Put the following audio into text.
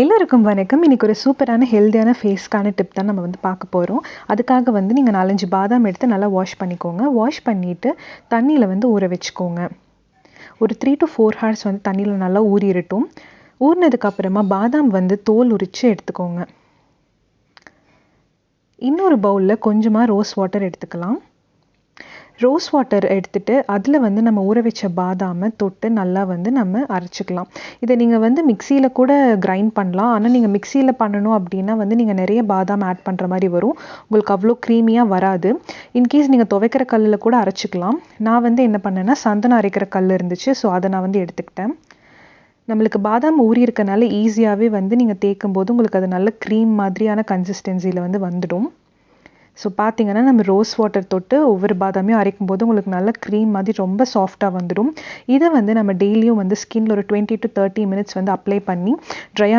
எல்லாருக்கும் வணக்கம். இன்னைக்கு ஒரு சூப்பரான ஹெல்தியான ஃபேஸ்க்கான டிப் தான் நம்ம வந்து பார்க்க போகிறோம். அதுக்காக வந்து நீங்கள் 4-5 பாதாம் எடுத்து நல்லா வாஷ் பண்ணிக்கோங்க. வாஷ் பண்ணிவிட்டு தண்ணியில் வந்து ஊற வச்சுக்கோங்க. ஒரு 3 to 4 hours வந்து தண்ணியில் நல்லா ஊறிடட்டும். ஊறினதுக்கப்புறமா பாதாம் வந்து தோல் உரித்து எடுத்துக்கோங்க. இன்னொரு பவுலில் கொஞ்சமாக ரோஸ் வாட்டர் எடுத்துக்கலாம். ரோஸ் வாட்டர் எடுத்துகிட்டு அதில் வந்து நம்ம ஊற வச்ச பாதாமை தொட்டு நல்லா வந்து நம்ம அரைச்சிக்கலாம். இதை நீங்கள் வந்து மிக்சியில் கூட கிரைண்ட் பண்ணலாம். ஆனால் நீங்கள் மிக்சியில் பண்ணணும் அப்படின்னா வந்து நீங்கள் நிறைய பாதாம் ஆட் பண்ணுற மாதிரி வரும். உங்களுக்கு அவ்வளோ க்ரீமியாக வராது. இன்கேஸ் நீங்கள் துவைக்கிற கல்லில் கூட அரைச்சிக்கலாம். நான் வந்து என்ன பண்ணேன்னா சந்தனம் அரைக்கிற கல் இருந்துச்சு, ஸோ அதை நான் வந்து எடுத்துக்கிட்டேன். நம்மளுக்கு பாதாம் ஊறி இருக்கனால ஈஸியாகவே வந்து நீங்கள் தேய்க்கும் போது உங்களுக்கு அது நல்ல க்ரீம் மாதிரியான கன்சிஸ்டன்சியில் வந்து வந்துடும். ஸோ பார்த்தீங்கன்னா நம்ம ரோஸ் வாட்டர் தொட்டு ஒவ்வொரு பாதாமையும் அரைக்கும் போது உங்களுக்கு நல்ல க்ரீம் மாதிரி ரொம்ப சாஃப்டாக வந்துடும். இதை வந்து நம்ம டெய்லியும் வந்து ஸ்கின்ல ஒரு 20 to 30 minutes வந்து அப்ளை பண்ணி ட்ரையாக